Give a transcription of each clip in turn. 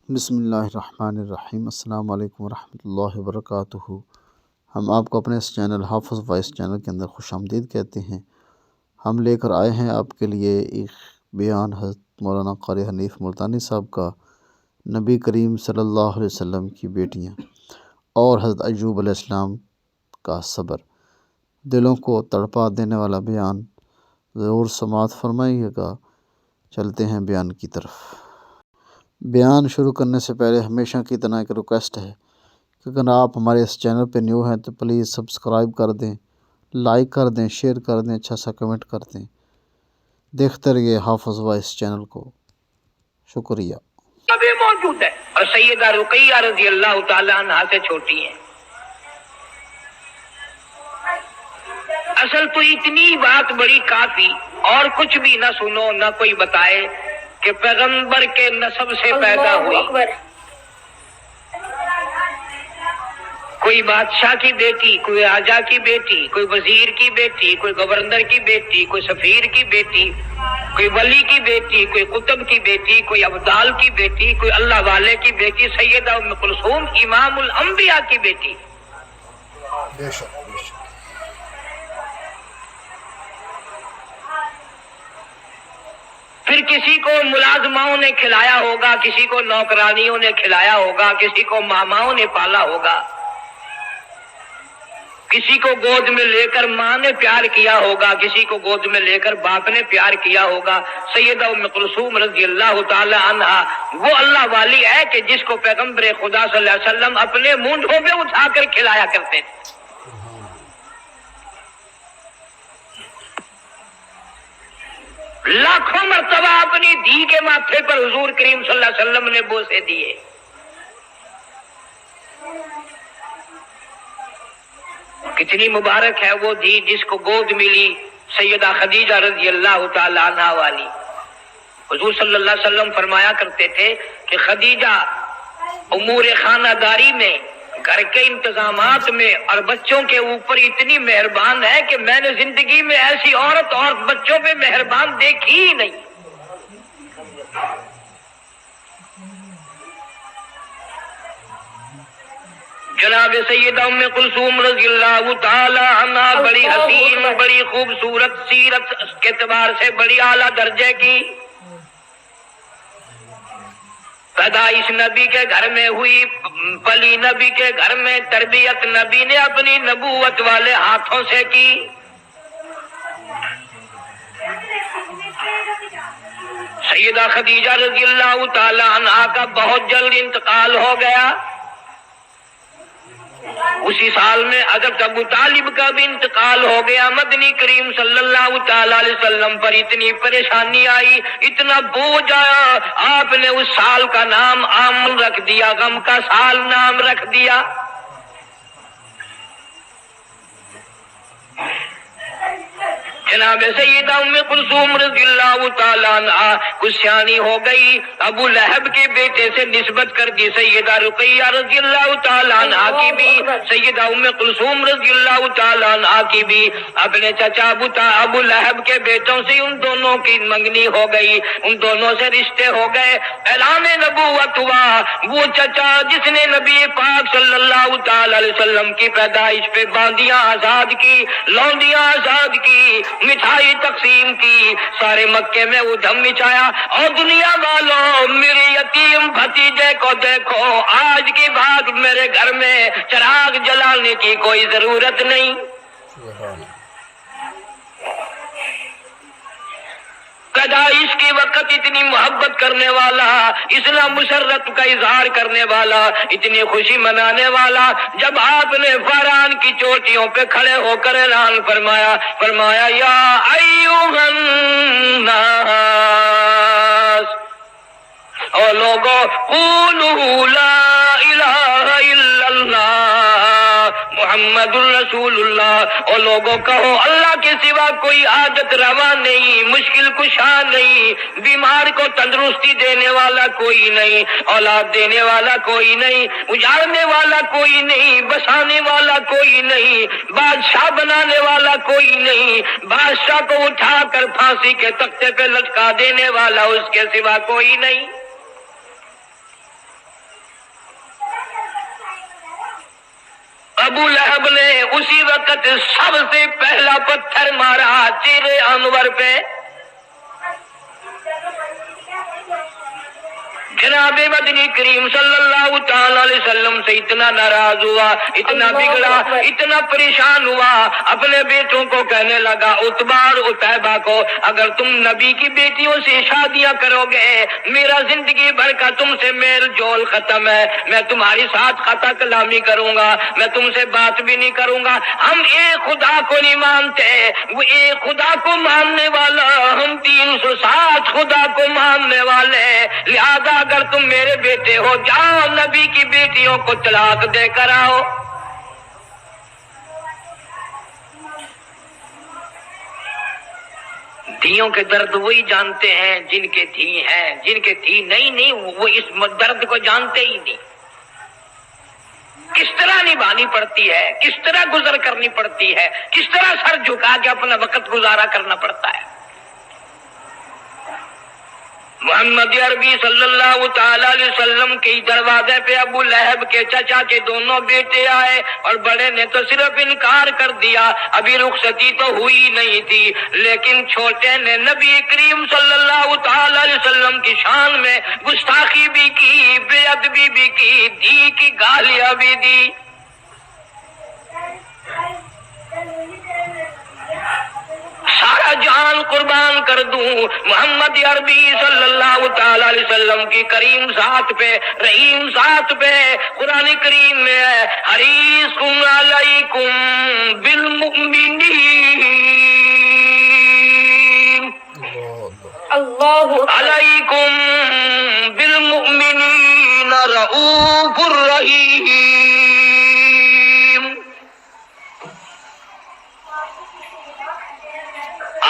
بسم اللہ الرحمن الرحیم۔ السلام علیکم ورحمۃ اللہ وبرکاتہ۔ ہم آپ کو اپنے اس چینل حافظ وائس چینل کے اندر خوش آمدید کہتے ہیں۔ ہم لے کر آئے ہیں آپ کے لیے ایک بیان حضرت مولانا قاری حنیف ملتانی صاحب کا، نبی کریم صلی اللہ علیہ وسلم کی بیٹیاں اور حضرت ایوب علیہ السلام کا صبر، دلوں کو تڑپا دینے والا بیان ضرور سماعت فرمائیے گا۔ چلتے ہیں بیان کی طرف۔ بیان شروع کرنے سے پہلے ہمیشہ کی طرح ایک ریکویسٹ ہے کہ اگر آپ ہمارے اس چینل پہ نیو ہیں تو پلیز سبسکرائب کر دیں، لائک کر دیں، شیئر کر دیں، اچھا سا کمنٹ کر دیں۔ دیکھتے رہیے حافظ وائس چینل کو۔ شکریہ۔ ابھی موجود ہے اور سیدہ رقیہ رضی اللہ تعالی عنہا سے چھوٹی ہیں۔ اصل تو اتنی بات بڑی کافی، اور کچھ بھی نہ سنو نہ کوئی بتائے کہ پیغمبر کے نسب سے پیدا ہوئی، کوئی بادشاہ کی بیٹی، کوئی راجا کی بیٹی، کوئی وزیر کی بیٹی، کوئی گورنر کی بیٹی، کوئی سفیر کی بیٹی، کوئی ولی کی بیٹی، کوئی قطب کی بیٹی، کوئی ابدال کی بیٹی، کوئی اللہ والے کی بیٹی، سیدہ ام کلثوم امام الانبیاء کی بیٹی۔ بے شک بے شک۔ پھر کسی کو ملازماؤں نے کھلایا ہوگا، کسی کو نوکرانیوں نے کھلایا ہوگا، کسی کو ماماؤں نے پالا ہوگا، کسی کو گود میں لے کر ماں نے پیار کیا ہوگا، کسی کو گود میں لے کر باپ نے پیار کیا ہوگا۔ سیدہ ام کلثوم رضی اللہ تعالی عنہا وہ اللہ والی ہے کہ جس کو پیغمبر خدا صلی اللہ علیہ وسلم اپنے مونڈھوں پہ اٹھا کر کھلایا کرتے تھے۔ لاکھوں مرتبہ اپنی دھی کے ماتھے پر حضور کریم صلی اللہ علیہ وسلم نے بوسے دیے۔ کتنی مبارک ہے وہ دھی جس کو گود ملی سیدہ خدیجہ رضی اللہ تعالی عنہا والی۔ حضور صلی اللہ علیہ وسلم فرمایا کرتے تھے کہ خدیجہ امور خانہ داری میں، گھر کے انتظامات میں اور بچوں کے اوپر اتنی مہربان ہے کہ میں نے زندگی میں ایسی عورت اور بچوں پہ مہربان دیکھی ہی نہیں۔ جناب سیدہ ام کلثوم رضی اللہ تعالی عنہا بڑی حسین، بڑی خوبصورت، سیرت کے اعتبار سے بڑی اعلیٰ درجے کی، پیدائش نبی کے گھر میں ہوئی، پلی نبی کے گھر میں، تربیت نبی نے اپنی نبوت والے ہاتھوں سے کی۔ سیدہ خدیجہ رضی اللہ تعالی عنہا کا بہت جلد انتقال ہو گیا۔ اسی سال میں حضرت ابو طالب کا بھی انتقال ہو گیا۔ مدنی کریم صلی اللہ تعالی علیہ وسلم پر اتنی پریشانی آئی، اتنا بوجھ آیا، آپ نے اس سال کا نام عام رکھ دیا، غم کا سال نام رکھ دیا۔ جناب سیدہ ام کلثوم رضی اللہ تعالیٰ عنہا کچھ سیانی ہو گئی، ابو لہب کے بیٹے سے نسبت کر دی سیدہ رقیہ رضی اللہ تعالیٰ عنہا کی بھی، سیدہ ام کلثوم رضی اللہ تعالیٰ عنہا کی بھی اپنے چچا ابو لہب کے بیٹوں سے ان دونوں کی منگنی ہو گئی، ان دونوں سے رشتے ہو گئے۔ اعلان نبوت ہوا، وہ چچا جس نے نبی پاک صلی اللہ تعالیٰ علیہ وسلم کی پیدائش پہ باندیاں آزاد کی، لونڈیاں آزاد کی، مٹھائی تقسیم کی، سارے مکے میں ادھم مچایا، اور دنیا والوں میرے یتیم بھتیجے کو دیکھو، آج کی بات میرے گھر میں چراغ جلانے کی کوئی ضرورت نہیں۔ پیدائش کے وقت اتنی محبت کرنے والا، اتنا مسرت کا اظہار کرنے والا، اتنی خوشی منانے والا، جب آپ نے فاران کی چوٹیوں پہ کھڑے ہو کر اعلان فرمایا یا ایھا الناس، او لوگو قولوا لا الہ الا اللہ محمد الرسول اللہ، او لوگوں کہو اللہ کے سوا کوئی عادت روا نہیں، مشکل کشا نہیں، بیمار کو تندرستی دینے والا کوئی نہیں، اولاد دینے والا کوئی نہیں، اجاڑنے والا کوئی نہیں، بسانے والا کوئی نہیں، بادشاہ بنانے والا کوئی نہیں، بادشاہ کو اٹھا کر پھانسی کے تختے پہ لٹکا دینے والا اس کے سوا کوئی نہیں۔ ابو لہب نے اسی وقت سب سے پہلا پتھر مارا چہرے انور پہ. جناب مدنی کریم صلی اللہ تعالی علیہ وسلم سے اتنا ناراض ہوا، اتنا بگڑا، اتنا پریشان ہوا، اپنے بیٹوں کو کہنے لگا عتبہ اور عتیبہ کو، اگر تم نبی کی بیٹیوں سے شادیاں کرو گے میرا زندگی بھر کا تم سے میل جول ختم ہے، میں تمہاری ساتھ خطا کلامی کروں گا، میں تم سے بات بھی نہیں کروں گا. ہم ایک خدا کو نہیں مانتے، وہ ایک خدا کو ماننے والا، ہم 360 خدا کو ماننے والے، لہذا اگر تم میرے بیٹے ہو جاؤ نبی کی بیٹیوں کو طلاق دے کر آؤ. دھیوں کے درد وہی جانتے ہیں جن کے دھی ہیں، جن کے دھی نہیں وہ اس درد کو جانتے ہی نہیں. کس طرح نبھانی پڑتی ہے، کس طرح گزر کرنی پڑتی ہے، کس طرح سر جھکا کے اپنا وقت گزارا کرنا پڑتا ہے. محمد عربی صلی اللہ تعالی علیہ وسلم کے دروازے پہ ابو لہب کے چچا کے دونوں بیٹے آئے اور بڑے نے تو صرف انکار کر دیا، ابھی رخصتی تو ہوئی نہیں تھی، لیکن چھوٹے نے نبی کریم صلی اللہ تعالی علیہ وسلم کی شان میں گستاخی بھی کی، بے ادبی بھی کی، دی کی گالیاں بھی دی. سارا جان قربان کر دوں محمد عربی صلی اللہ تعالی علیہ وسلم کی کریم ذات پہ، رحیم ذات پہ. قرآن کریم میں ہے حریص علیکم بالمؤمنین، اللہ علیکم بالمؤمنین رؤوف الرحیم.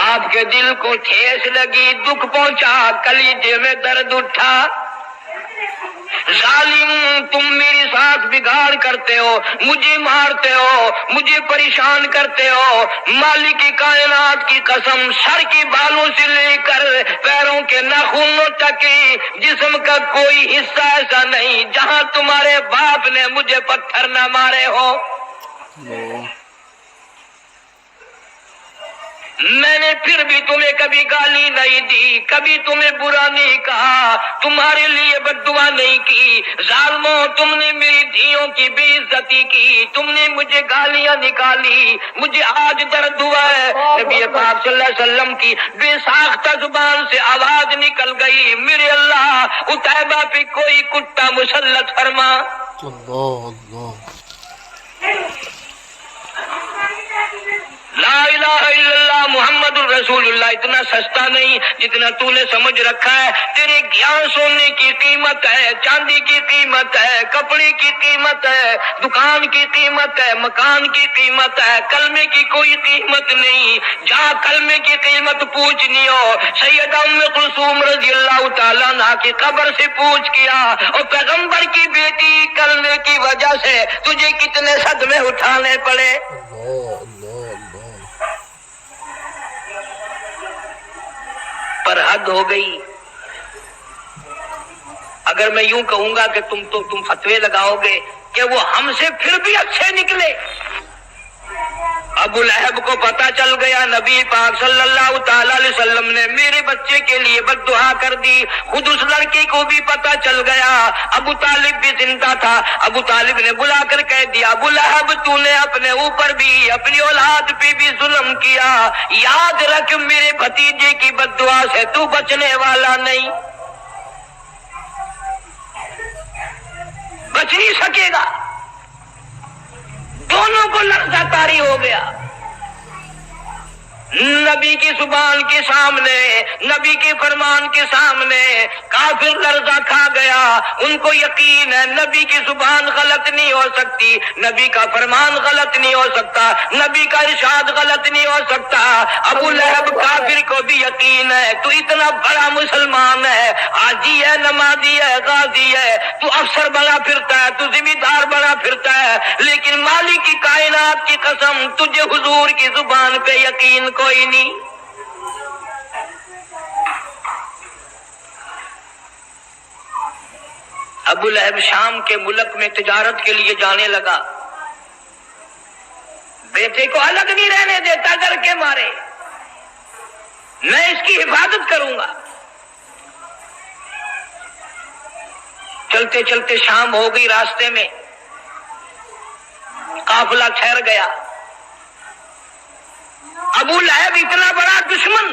آپ کے دل کو ٹھیس لگی، دکھ پہنچا، کلیجے میں درد اٹھا. ظالم تم میری ساتھ بگاڑ کرتے ہو، مجھے مارتے ہو، مجھے پریشان کرتے ہو. مالک کی کائنات کی قسم، سر کی بالوں سے لے کر پیروں کے ناخنوں تک جسم کا کوئی حصہ ایسا نہیں جہاں تمہارے باپ نے مجھے پتھر نہ مارے ہو. میں نے پھر بھی تمہیں کبھی گالی نہیں دی، کبھی تمہیں برا نہیں کہا، تمہارے لیے بد دعا نہیں کی. ظالموں تم نے میری دھیوں کی بے عزتی کی، تم نے مجھے گالیاں نکالی، مجھے آج درد ہوا ہے. نبی پاک صلی اللہ علیہ وسلم کی بے ساختہ زبان سے آواز نکل گئی، میرے اللہ عتیبہ پہ کوئی کتا مسلط فرما. اللہ اللہ. لا الہ الا اللہ محمد الرسول اللہ اتنا سستا نہیں جتنا تو نے سمجھ رکھا ہے. تیرے گیان سونے کی قیمت ہے، چاندی کی قیمت ہے، کپڑے کی قیمت ہے، دکان کی قیمت ہے، مکان کی قیمت ہے، کلمے کی کوئی قیمت نہیں. جہاں کلمے کی قیمت پوچھنی ہو سیدہ ام کلثوم رضی اللہ تعالیٰ عنہا کی قبر سے پوچھ کیا، اور پیغمبر کی بیٹی کلمے کی وجہ سے تجھے کتنے صدمے اٹھانے پڑے. پر حد ہو گئی. اگر میں یوں کہوں گا کہ تم فتوے لگاؤ گے کہ وہ ہم سے پھر بھی اچھے نکلے. ابو لہب کو پتا چل گیا نبی پاک صلی اللہ تعالی علیہ وسلم نے میرے بچے کے لیے بد دعا کر دی. خود اس لڑکے کو بھی پتا چل گیا. ابو طالب بھی زندہ تھا. ابو طالب نے بلا کر کہہ دیا ابو لہب تو نے اپنے اوپر بھی اپنی اولاد پہ بھی ظلم کیا، یاد رکھ میرے بھتیجے کی بد دعا سے تو بچنے والا نہیں، بچ نہیں سکے گا. دونوں کو لرزہ طاری ہو گیا. نبی کی زبان کے سامنے، نبی کے فرمان کے سامنے کافر لرزہ کھا گیا. ان کو یقین ہے نبی کی زبان غلط نہیں ہو سکتی، نبی کا فرمان غلط نہیں ہو سکتا، نبی کا ارشاد غلط نہیں ہو سکتا. ابو لہب کافر کو بھی یقین ہے تو اتنا بڑا مسلمان ہے، حاجی ہے، نمازی ہے، غازی ہے، تو افسر بنا پھرتا ہے، تو ذمہ دار بنا پھرتا ہے، لیکن مالک کی کائنات کی قسم تجھے حضور کی زبان پہ یقین کوئی نہیں. ابو لہب شام کے ملک میں تجارت کے لیے جانے لگا. بیٹے کو الگ نہیں رہنے دیتا ڈر کے مارے، میں اس کی حفاظت کروں گا۔ چلتے چلتے شام ہو گئی، راستے میں قافلہ ٹھہر گیا۔ ابو لہب اتنا بڑا دشمن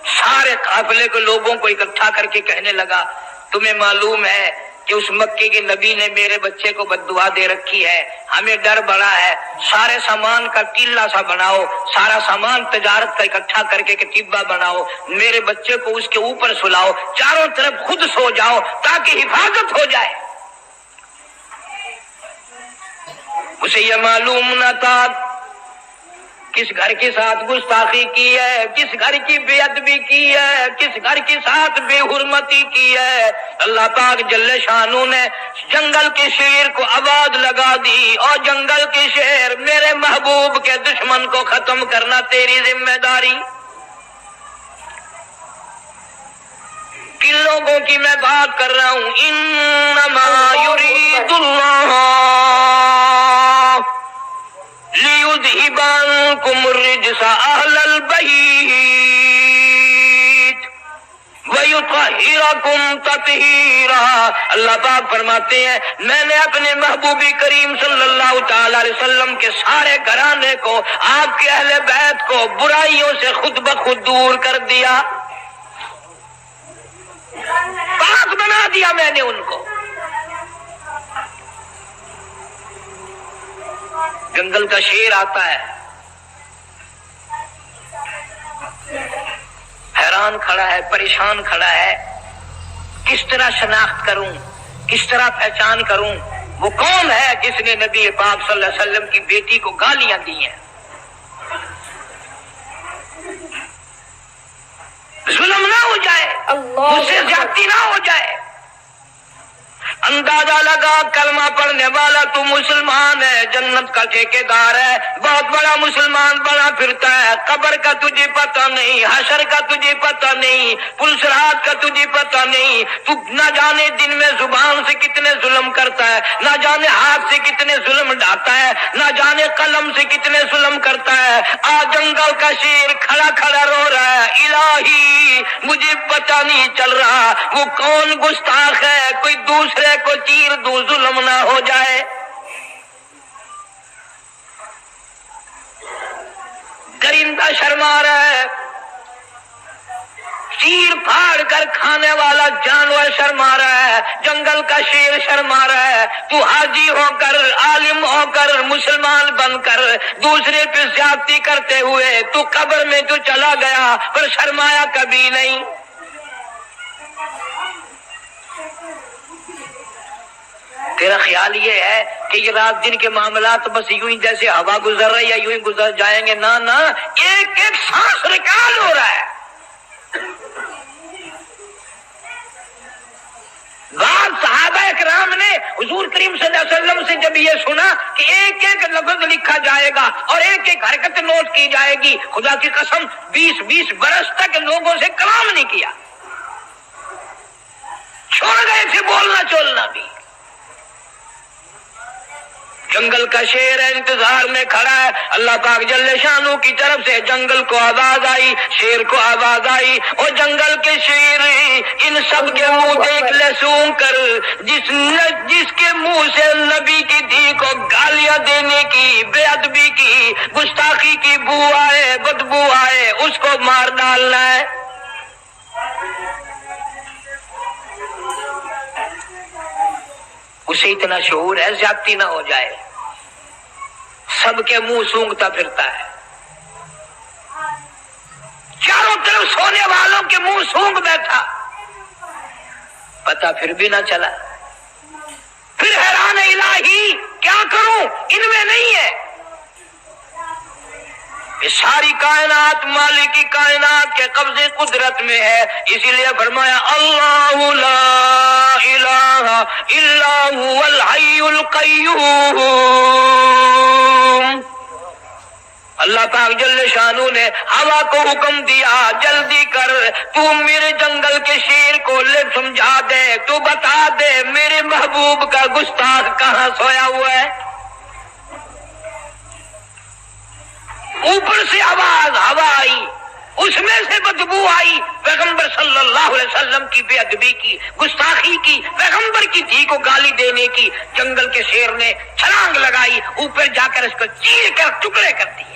سارے قافلے کے لوگوں کو اکٹھا کر کے کہنے لگا، تمہیں معلوم ہے کہ اس مکے کے نبی نے میرے بچے کو بد دعا دے رکھی ہے، ہمیں ڈر بڑا ہے، سارے سامان کا ٹیلا سا بناؤ، سارا سامان تجارت کا اکٹھا کر کے کتیبہ بناؤ، میرے بچے کو اس کے اوپر سلاؤ، چاروں طرف خود سو جاؤ تاکہ حفاظت ہو جائے۔ اسے یہ معلوم نہ تھا کس گھر کے ساتھ گستاخی کی ہے، کس گھر کی بے ادبی کی ہے، کس گھر کے ساتھ بے حرمتی کی ہے۔ اللہ پاک جل شانہ نے جنگل کے شیر کو آواز لگا دی، اور جنگل کے شیر میرے محبوب کے دشمن کو ختم کرنا تیری ذمہ داری۔ کن لوگوں کی میں بات کر رہا ہوں؟ انما یرید اللہ لِيُذْهِبَ عَنكُمُ الرِّجْسَ أَهْلَ الْبَيْتِ وَيُطَهِّرَكُمْ تَطْهِيرًا۔ اللہ پاک فرماتے ہیں میں نے اپنے محبوب کریم صلی اللہ تعالی علیہ وسلم کے سارے گھرانے کو، آپ کے اہل بیت کو برائیوں سے خود بخود دور کر دیا، پاک بنا دیا میں نے ان کو۔ جنگل کا شیر آتا ہے، حیران کھڑا ہے، پریشان کھڑا ہے، کس طرح شناخت کروں، کس طرح پہچان کروں وہ کون ہے جس نے نبی پاک صلی اللہ علیہ وسلم کی بیٹی کو گالیاں دی ہیں، ظلم نہ ہو جائے، مجھ سے زیادتی نہ ہو جائے۔ اندازہ لگا کلمہ پڑھنے والا تو مسلمان ہے، جنت کا ٹھیکیدار ہے، بہت بڑا مسلمان بنا پھرتا ہے، قبر کا تجھے پتہ نہیں، حشر کا تجھے پتہ نہیں، پلسرات کا تجھے پتہ نہیں، تو نہ جانے دن میں زبان سے کتنے ظلم کرتا ہے، نہ جانے ہاتھ سے کتنے ظلم ڈھاتا ہے، نہ جانے قلم سے کتنے ظلم کرتا ہے۔ آج جنگل کا شیر کھڑا کھڑا رو رہا ہے، الہی مجھے پتہ نہیں چل رہا وہ کون گستاخ ہے، کوئی دوسرے کو تیر دوں ظلم نہ ہو جائے۔ درندہ شرما رہا ہے، چیر پھاڑ کر کھانے والا جانور شرما رہا ہے، جنگل کا شیر شرما رہا ہے۔ تو حاجی ہو کر، عالم ہو کر، مسلمان بن کر دوسرے پہ زیادتی کرتے ہوئے تو قبر میں تو چلا گیا پر شرمایا کبھی نہیں۔ تیرا خیال یہ ہے کہ یہ رات دن کے معاملات بس یوں ہی جیسے ہوا گزر رہی ہے یوں ہی گزر جائیں گے؟ نہ نہ، ایک ایک سانس ریکارڈ ہو رہا ہے۔ بعض صحابہ اکرام نے حضور کریم صلی اللہ علیہ وسلم سے جب یہ سنا کہ ایک ایک لفظ لکھا جائے گا اور ایک ایک حرکت نوٹ کی جائے گی، خدا کی قسم 20 برس تک لوگوں سے کلام نہیں کیا، چھوڑ گئے تھے بولنا چولنا بھی۔ جنگل کا شیر انتظار میں کھڑا ہے، اللہ پاک جل شانہ کی طرف سے جنگل کو آواز آئی، شیر کو آواز آئی، اور جنگل کے شیر ان سب کے منہ دیکھ لے سونگ کر، جس کے منہ سے نبی کی دھی کو گالیاں دینے کی، بے ادبی کی، گستاخی کی بو آئے، بدبو آئے، اس کو مار ڈالنا ہے۔ اسے اتنا شعور ہے زیادتی نہ ہو جائے، سب کے منہ سونگتا پھرتا ہے، چاروں طرف سونے والوں کے منہ سونگ بیٹھا، پتہ پھر بھی نہ چلا۔ پھر حیران الہی کیا کروں، ان میں نہیں ہے۔ یہ ساری کائنات مالک کی کائنات کے قبضے قدرت میں ہے، اسی لیے فرمایا اللہ لا الہ الا هو الحی القیوم۔ اللہ پاک جل شانہ نے ہوا کو حکم دیا، جلدی کر تو میرے جنگل کے شیر کو لے سمجھا دے، تو بتا دے میرے محبوب کا گستاخ کہاں سویا ہوا ہے۔ اوپر سے آواز ہوا آئی، اس میں سے بدبو آئی، پیغمبر صلی اللہ علیہ وسلم کی بے ادبی کی، گستاخی کی، پیغمبر کی دھی کو گالی دینے کی۔ جنگل کے شیر نے چھلانگ لگائی، اوپر جا کر اس کو چیر کر ٹکڑے کر دیے۔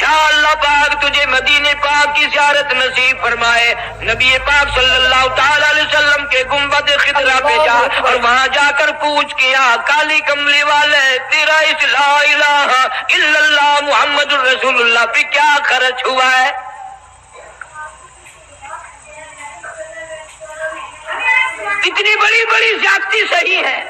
اللہ پاک تجھے مدینے پاک کی زیارت نصیب فرمائے۔ نبی پاک صلی اللہ تعالی علیہ وسلم کے گنبد خضرا پہ جا اور وہاں جا کر پوچھ کیا، کالی کملی والے تیرا اس لا الہ الا اللہ محمد الرسول اللہ پہ کیا خرچ ہوا ہے؟ اتنی بڑی بڑی زیادتی صحیح ہے،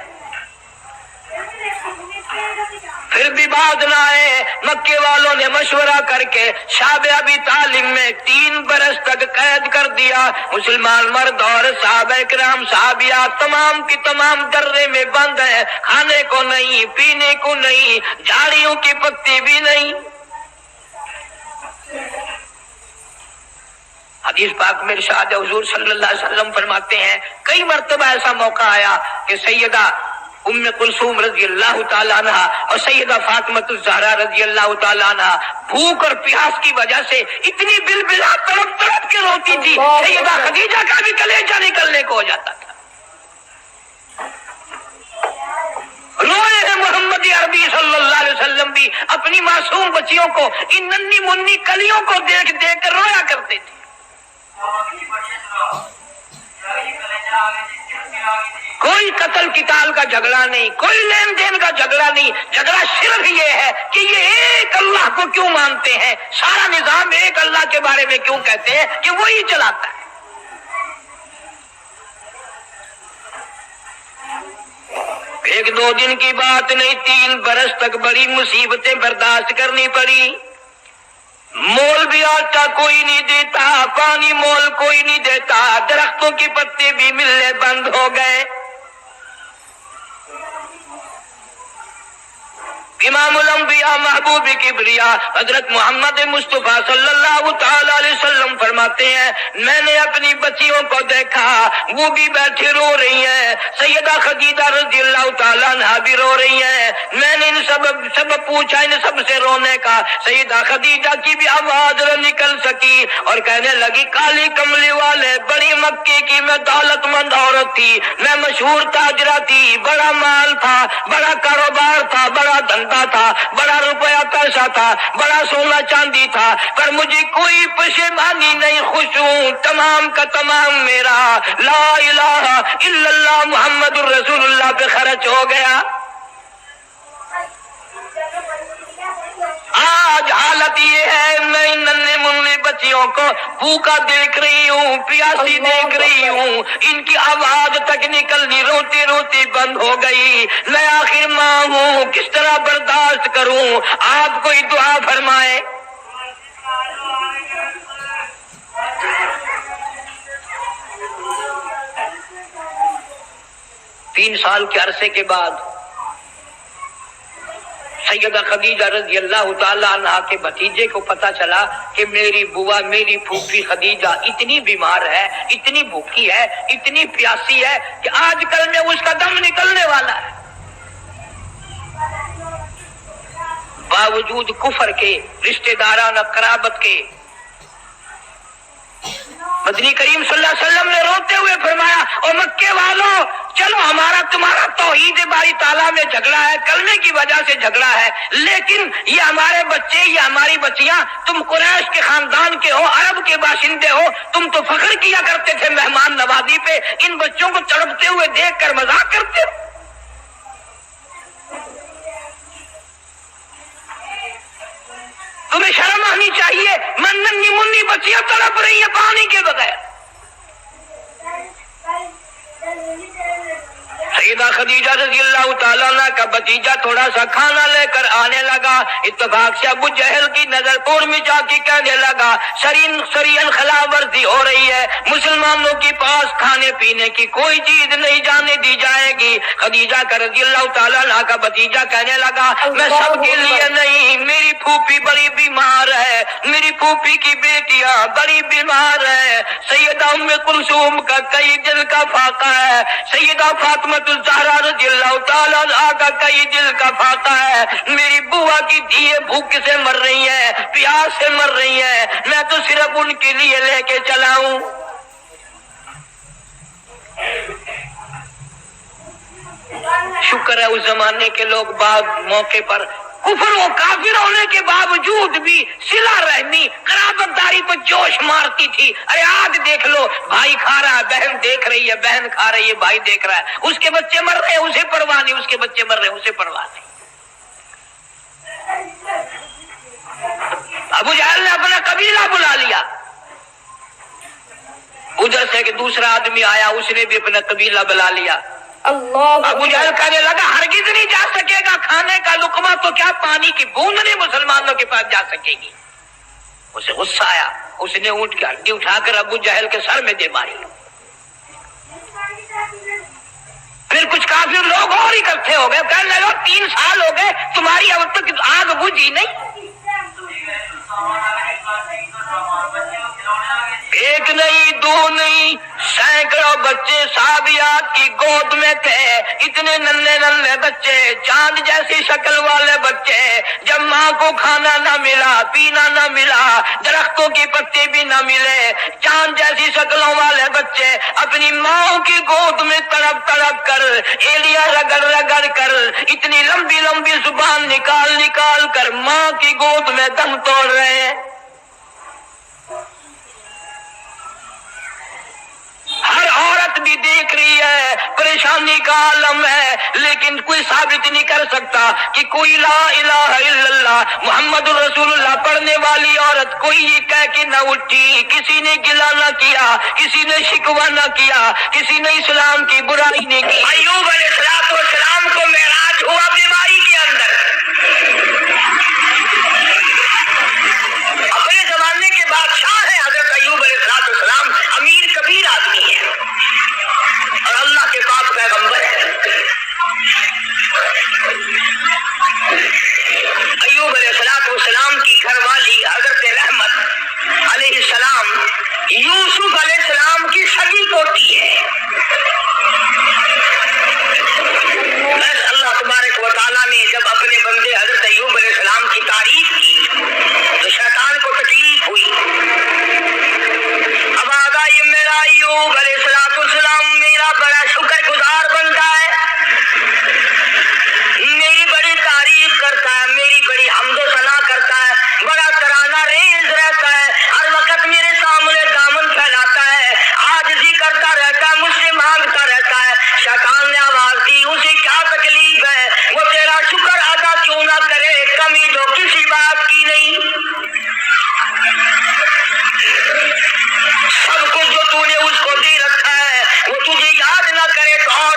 پھر بھی بات نہ آئے۔ مکے والوں نے مشورہ کر کے شعب ابی طالب میں 3 برس تک قید کر دیا۔ مسلمان مرد اور صحابہ کرام صحابیات تمام کی تمام درے میں بند ہیں، کھانے کو نہیں، پینے کو نہیں، جھاڑیوں کی پتی بھی نہیں۔ حدیث پاک میں ارشاد ہے، حضور صلی اللہ علیہ وسلم فرماتے ہیں کئی مرتبہ ایسا موقع آیا کہ سیدہ ام کلثوم رضی اللہ تعالیٰ عنہ اور سیدہ فاطمہ الزہرا رضی اللہ تعالیٰ عنہ بھوک اور پیاس کی وجہ سے اتنی بلبلا تڑپ تڑپ کے روتی تھی، سیدہ خدیجہ کا بھی کلیجہ نکلنے کو ہو جاتا تھا۔ روئے ہیں محمد عربی صلی اللہ علیہ وسلم بھی اپنی معصوم بچیوں کو، ان ننھی منی کلیوں کو دیکھ دیکھ کر رویا کرتے تھے۔ کوئی قتل قتال کا جھگڑا نہیں، کوئی لین دین کا جھگڑا نہیں، جھگڑا صرف یہ ہے کہ یہ ایک اللہ کو کیوں مانتے ہیں، سارا نظام ایک اللہ کے بارے میں کیوں کہتے ہیں کہ وہی چلاتا ہے۔ ایک دو دن کی بات نہیں، 3 برس تک بڑی مصیبتیں برداشت کرنی پڑی۔ مول بھی آتا کوئی نہیں دیتا، پانی مول کوئی نہیں دیتا، درختوں کی پتے بھی ملنے بند ہو گئے۔ امام الانبیاء محبوب کبریا حضرت محمد مصطفیٰ صلی اللہ تعالی علیہ وسلم فرماتے ہیں میں نے اپنی بچیوں کو دیکھا، وہ بھی بیٹھی رو رہی ہیں، سیدہ خدیجہ رضی اللہ تعالیٰ عنہا بھی رو رہی ہیں۔ میں نے ان سب پوچھا ان سب سے رونے کا، سیدہ خدیجہ کی بھی آواز نہ نکل سکی اور کہنے لگی کالی کملی والے بڑی مکے کی میں دولت مند عورت تھی، میں مشہور تاجرہ تھی، بڑا مال تھا، بڑا کاروبار تھا، بڑا دھندا تھا، بڑا روپیہ پیسہ تھا، بڑا سونا چاندی تھا، پر مجھے کوئی پشیمانی نہیں، خوش ہوں، تمام کا تمام میرا لا الہ الا اللہ محمد الرسول اللہ پہ خرچ ہو گیا۔ آج حالت یہ ہے میں ان ننھے منھے بچیوں کو بھوکا دیکھ رہی ہوں، پیاسی دیکھ رہی ہوں، ان کی آواز تک نکلنی روتی روتی بند ہو گئی۔ میں آخر ماں ہوں، کس طرح برداشت کروں؟ آپ کوئی دعا فرمائے۔ 3 سال کے عرصے کے بعد سیدہ خدیجہ رضی اللہ تعالیٰ عنہ کے بھتیجے کو پتا چلا کہ میری بوا میری پھوپھی خدیجہ اتنی بیمار ہے، اتنی بھوکی ہے، اتنی پیاسی ہے کہ آج کل میں اس کا دم نکلنے والا ہے۔ باوجود کفر کے، رشتہ داران قرابت کے، مدنی کریم صلی اللہ علیہ وسلم نے روتے ہوئے فرمایا اور مکے والوں چلو ہمارا تمہارا توحید باری تعالیٰ میں جھگڑا ہے، کلمے کی وجہ سے جھگڑا ہے، لیکن یہ ہمارے بچے، یہ ہماری بچیاں، تم قریش کے خاندان کے ہو، عرب کے باشندے ہو، تم تو فخر کیا کرتے تھے مہمان نوازی پہ، ان بچوں کو تڑپتے ہوئے دیکھ کر مذاق کرتے ہو۔ تمہیں شرم آنی چاہیے، ننھی منی بچیاں تڑپ رہی ہیں پانی کے بغیر۔ سیدہ خدیجہ رضی اللہ تعالیٰ عنہ کا بھتیجا تھوڑا سا کھانا لے کر آنے لگا، اتفاق سے ابو جہل کی نظر پور میں جا کے کہنے لگا سرین خلاف ورزی ہو رہی ہے، مسلمانوں کے پاس کھانے پینے کی کوئی چیز نہیں جانے دی جائے گی۔ خدیجہ کا رضی اللہ تعالیٰ عنہ کا بھتیجا کہنے لگا میں سب کے لیے نہیں، میری پھوپھی بڑی بیمار ہے، میری پھوپھی کی بیٹیاں بڑی بیمار ہے، سیدہ ام کلثوم کا کئی دل کا فاقہ ہے، سیدہ فاطمہ الزہرا رضی اللہ تعالیٰ عنہا کا کئی دل کا فاقہ ہے، میری بوا کی دھیے بھوک سے مر رہی ہیں، پیاس سے مر رہی ہیں، میں تو صرف ان کے لیے لے کے چلا ہوں۔ شکر ہے اس زمانے کے لوگ بعد موقع پر کفر و کافر ہونے کے باوجود بھی صلہ رحمی قرابت داری پر جوش مارتی تھی۔ ارے آج دیکھ لو، بھائی کھا رہا ہے، بہن دیکھ رہی ہے، بہن کھا رہی ہے، بھائی دیکھ رہا ہے، اس کے بچے مر رہے ہیں اسے پرواہ نہیں، اس کے بچے مر رہے ہیں اسے پرواہ نہیں۔ ابو جہل نے اپنا قبیلہ بلا لیا، ادھر سے کہ دوسرا آدمی آیا، اس نے بھی اپنا قبیلہ بلا لیا۔ ابو جہل کہنے لگا ہرگز نہیں جا سکے گا، کھانے کا لقمہ تو کیا پانی کی بوند نہیں مسلمانوں کے پاس جا سکے گی۔ اسے غصہ آیا، اس نے اونٹ کی ہڈی اٹھا کر ابو جہل کے سر میں دے ماری۔ پھر کچھ کافر لوگ اور اکٹھے ہو گئے، کہنے لگے 3 سال ہو گئے تمہاری اب تک آگ بجھی نہیں۔ ایک نہیں دو نہیں سینکڑوں بچے صحابیات کی گود میں تھے، اتنے ننھے ننھے بچے، چاند جیسی شکل والے بچے۔ جب ماں کو کھانا نہ ملا، پینا نہ ملا، درختوں کی پتے بھی نہ ملے، چاند جیسی شکلوں والے بچے اپنی ماں کی گود میں تڑپ تڑپ کر، ایلیاں رگڑ رگڑ کر، اتنی لمبی لمبی زبان نکال نکال کر ماں کی گود میں دم توڑ رہے ہیں۔ ہر عورت بھی دیکھ رہی ہے، پریشانی کا عالم ہے، لیکن کوئی ثابت نہیں کر سکتا کہ کوئی لا الہ الا اللہ محمد الرسول اللہ پڑھنے والی عورت کوئی یہ کہہ کے نہ اٹھی، کسی نے گلہ نہ کیا، کسی نے شکوہ نہ کیا، کسی نے اسلام کی برائی نہیں کی۔ ایوب علیہ السلام کو معراج ہوا بیماری کے اندر، اپنے زمانے کے بادشاہ ہیں حضرت ایوب علیہ السلام، امیر کبیر آدمی ہے اور اللہ کے پاک پیغمبر ہے۔ ایوب علیہ السلام کی گھر والی حضرت رحمت علیہ السلام یوسف علیہ السلام کی سگی پوتی ہے۔ بس اللہ تبارک و تعالیٰ نے جب اپنے بندے حضرت ایوب علیہ السلام کی تعریف کی تو شیطان کو تکلیف ہوئی۔ اب آگا یہ میرا ایوب علیہ السلام میرا بڑا شکر گزار بنتا ہے، میری بڑی تعریف کرتا ہے، میری بڑی حمد و ثنا کرتا ہے، بڑا ترانہ ریز رہتا ہے، ہر وقت میرے سامنے دامن پھیلاتا ہے، عاجزی کرتا رہتا ہے، مجھ سے مانگتا رہتا ہے۔ شیطان نے آواز دی اسے کیا تکلیف ہے، وہ تیرا شکر ادا کیوں نہ کرے، کمی تو کسی بات کی نہیں، سب کچھ جو تو نے اس کو دے رکھا ہے وہ تجھے یاد نہ کرے تو اور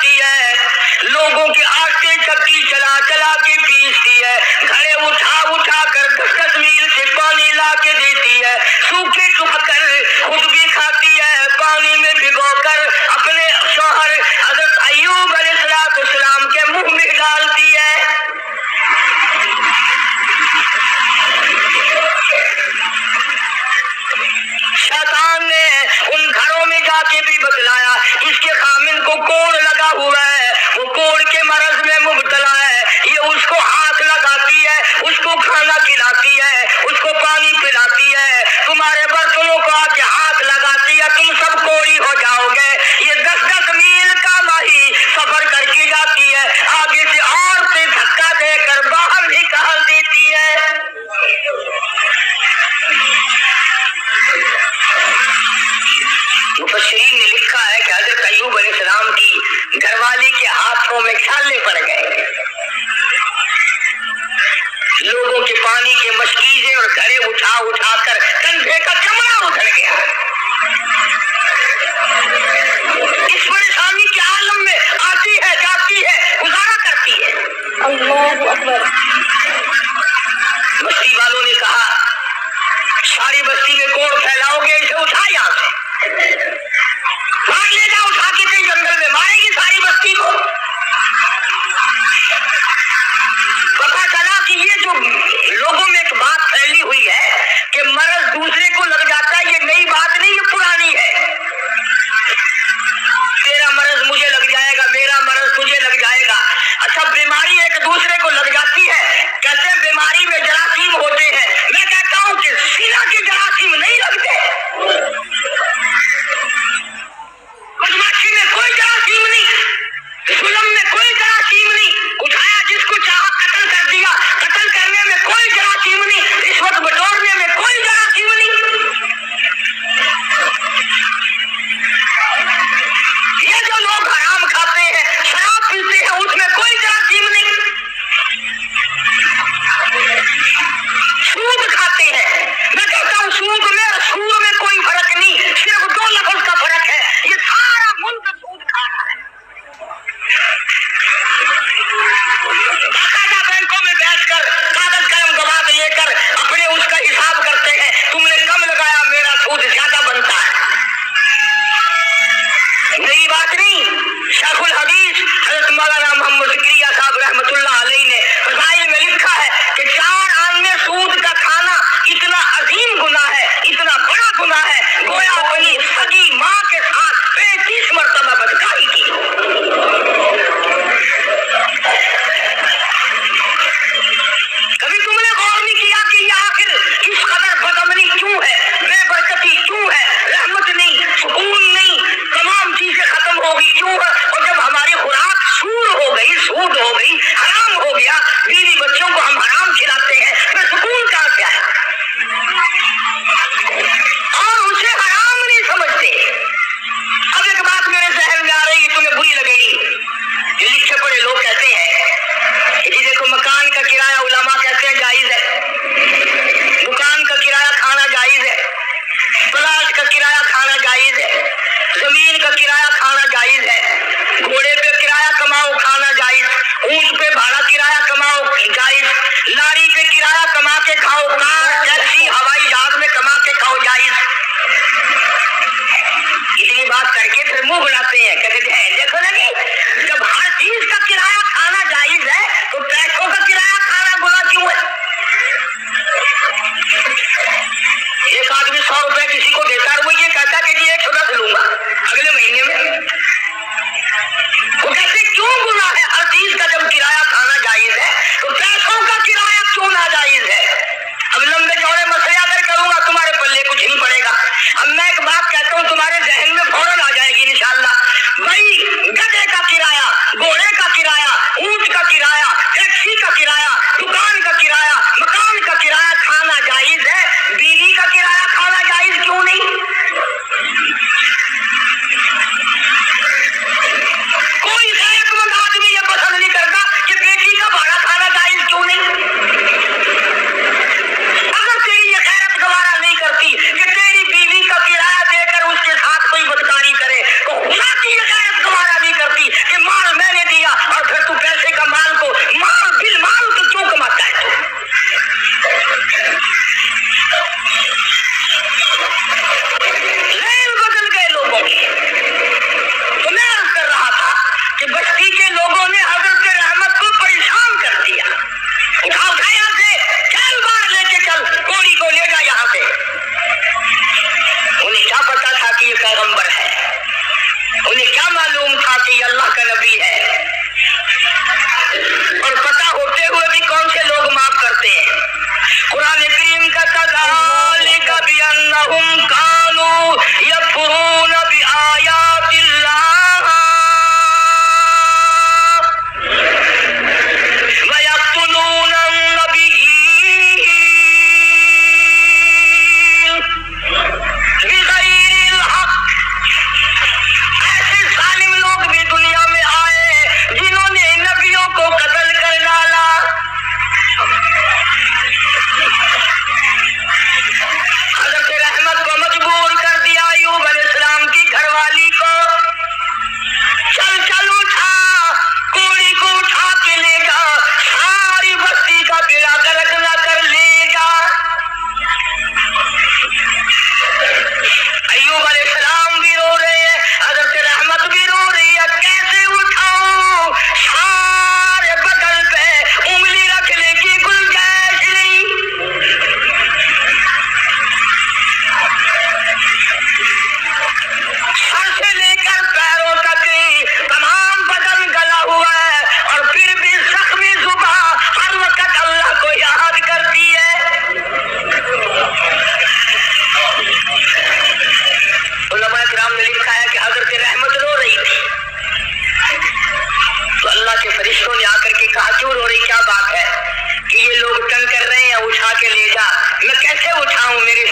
جاتی ہے، لوگوں کے آٹے چکی چلا چلا کے پیستی ہے، گھڑے اٹھا اٹھا کر 10 میل سے پانی لا کے دیتی ہے، سوکھے چک کر خود بھی کھاتی ہے، پانی میں بھگو کر اپنے شوہر حضرت ایوب علیہ السلام کے منہ میں ڈالتی ہے۔ شیطان نے ان گھروں میں جا کے بھی بتلایا اس کے خامن کو کوڑ لگا ہوا ہے، وہ کوڑ کے مرض میں مبتلا ہے، یہ اس کو ہاتھ لگاتی ہے، اس کو کھانا کھلاتی ہے، اس کو پانی پلاتی ہے، تمہارے برتنوں کو آ کے ہاتھ لگاتی ہے، تم سب کوڑی ہو جاؤ گے۔ یہ 10 میل کا ماہی سفر کر کے جاتی ہے، آگے سے اور سے دھکا دے کر باہر نکال دیتی ہے۔ مفسرین نے لکھا ہے کہ حضرت ایوب علیہ السلام کی گھر والی کے ہاتھوں میں چھالے پڑ گئے، لوگوں کے پانی کے مشکیزیں اور گھڑے اٹھا اٹھا کر کندھے کا چمڑا ادھر گیا۔ اس پریشانی کے عالم میں آتی ہے جاتی ہے گزارا کرتی ہے۔ اللہ اکبر۔ بستی والوں نے کہا ساری بستی میں کوڑ پھیلاؤ گے، اسے اٹھا یہاں سے باہر لے جاؤ، اٹھا کے کہیں جنگل میں مارے گی ساری بستی کو۔ پتا چلا کہ یہ جو لوگوں میں ایک بات پھیلی ہوئی ہے کہ مرض دوسرے کو لگ جاتا ہے، یہ نئی بات نہیں، یہ پرانی ہے۔ تیرا مرض مجھے لگ جائے گا، میرا مرض تجھے لگ جائے گا۔ اچھا بیماری ایک دوسرے کو لگ جاتی ہے، کہتے ہیں بیماری میں جراثیم ہوتے ہیں، میں کہتا ہوں کہ زنا کے جراثیم نہیں لگتے، بدماشی میں کوئی جراثیم نہیں، ظلم میں کوئی جراثیم نہیں، اٹھایا جس کو چاہا قتل کر دیا، قتل کرنے میں کوئی جراثیم نہیں، رشوت بٹورنے میں کوئی جراثیم نہیں، یہ جو لوگ حرام کھاتے ہیں، شراب پیتے ہیں، اس میں کوئی جراثیم نہیں، سود کھاتے ہیں، میں کہتا ہوں سود میں اور سود میں کوئی فرق نہیں، صرف 2 لفظ کا فرق ہے، یہ سارا ملک سود کھا رہا ہے۔ باقاعدہ بینکوں میں بیٹھ کر کاغذ قلم گواہ لے کر اپنے اس کا حساب کرتے ہیں، تم نے کم لگایا، میرا سود زیادہ بنتا ہے۔ نئی بات نہیں، شیخ الحدیث حضرت مولانا محمد زکریا صاحب رحمۃ اللہ علیہ نے فضائل میں لکھا ہے کہ 4 آنے سود کا کھانا اتنا عظیم گناہ ہے، اتنا بڑا گناہ ہے، گویا اپنی سگی ماں کے ساتھ 35 مرتبہ بدکاری کی۔ کبھی تم نے غور نہیں کیا کہ یہ آخر اس قدر بدامنی کیوں ہے، بے برکتی کیوں ہے، رحمت نہیں، سکون نہیں، تمام چیزیں ختم ہو گئی کیوں ہے؟ اور جب ہماری خوراک سود ہو گئی، حرام ہو گیا، بیوی بچوں کو ہم حرام کھلاتے ہیں، پھر سکون کہاں سے آیا؟ اور اسے حرام نہیں سمجھتے۔ اب ایک بات میرے ذہن میں آ رہی ہے، تمہیں بری لگے گی، یہ لکھے پڑھے لوگ کہتے ہیں کہ جی دیکھو مکان کا کرایہ علماء کہتے ہیں جائز ہے، دکان کا کرایہ کھانا جائز ہے، پلاٹ کا کرایہ کھانا جائز ہے، زمین کا کرایہ کھانا جائز ہے، گھوڑے پہ کرایہ کماؤ کھانا جائز، اونٹ پہ بھاڑا کرایہ کماؤ جائز، لاری پہ کرایہ کما کے کھاؤ، کار ٹیکسی ہوائی جہاز میں کما کے کھاؤ جائز۔ اتنی بات کر کے پھر منہ بناتے ہیں، کہتے ہیں دیکھو نا جی جب ہر چیز کا کرایہ کھانا جائز ہے تو پیسوں کا کرایہ کھانا گناہ کیوں ہے؟ ایک آدمی 100 روپے کسی کو دیتا ہے، وہ یہ کہتا کہ جی 110 لوں گا اگلے مہینے میں، وہ کہتے کیوں گناہ ہے؟ ہر چیز کا جب کرایہ کھانا جائز ہے تو پیسوں کا کرایہ کیوں ناجائز ہے؟ اب لمبے چوڑے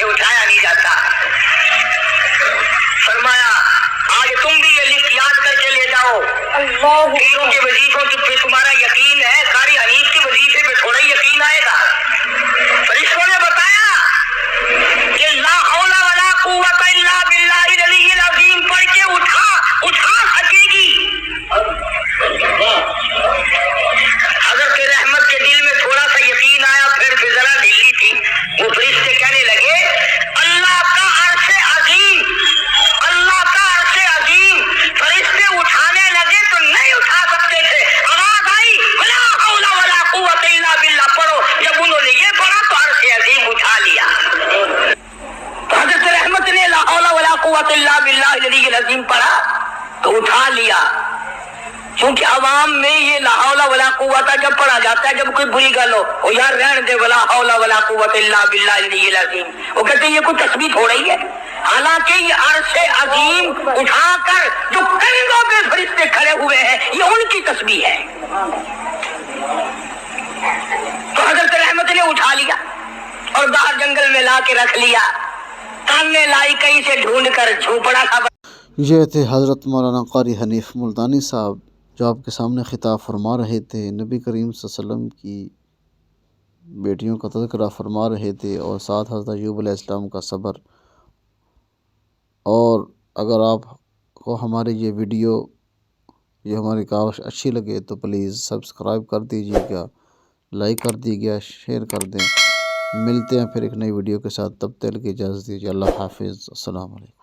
سے اٹھایا نہیں جاتا. فرمایا آج تم بھی یہ لسٹ یاد کر کے لے جاؤ. پیروں کے وظیفوں پہ تمہارا یقین ہے, قاری حنیف کے وظیفے پہ تھوڑا یقین آئے گا. فرشتوں نے بتایا کہ لا حول ولا قوت الا باللہ العلی العظیم پڑھ کے اٹھا سکے گی. حضرت رحمت کے دل میں تھوڑا سا یقین آیا, پھر ذرا ڈھیلی تھی. وہ فرشتے کہنے لگے اللہ کا عرش عظیم, اللہ کا عرش عظیم. فرشتے اٹھانے لگے تو نہیں اٹھا سکتے تھے. آواز آئی لا حول ولا قوت الا باللہ پڑھو. جب انہوں نے یہ پڑھا تو عرش عظیم اٹھا لیا. تو حضرت رحمت نے لا حول ولا قوت الا باللہ العلی العظیم پڑھا تو اٹھا لیا. کیونکہ عوام میں یہ لا حول ولا قوت جب پڑھا جاتا ہے, جب کوئی بری گل ہو یار رہن دے ولا حول ولا قوت الا باللہ العلی العظیم, وہ کہتے ہیں یہ کوئی تسبیح ہو رہی ہے. حالانکہ یہ عرش عظیم اٹھا کر جو کندھوں پہ فرشتے کھڑے ہوئے ہیں یہ ان کی تسبیح ہے. تو حضرت رحمت نے اٹھا لیا اور باہر جنگل میں لا کے رکھ لیا. تانے لائی کہیں سے ڈھونڈ کر جھوپڑا تھا. یہ تھے حضرت مولانا قاری حنیف ملتانی صاحب جو آپ کے سامنے خطاب فرما رہے تھے, نبی کریم صلی اللہ علیہ وسلم کی بیٹیوں کا تذکرہ فرما رہے تھے اور ساتھ حضرت ایوب علیہ السلام کا صبر. اور اگر آپ کو ہماری یہ ویڈیو یہ ہماری کاوش اچھی لگے تو پلیز سبسکرائب کر دیجیے گا, لائک کر دیجیے گا, شیئر کر دیں. ملتے ہیں پھر ایک نئی ویڈیو کے ساتھ, تب تک کے لیے اجازت دیجیے. اللہ حافظ. السلام علیکم.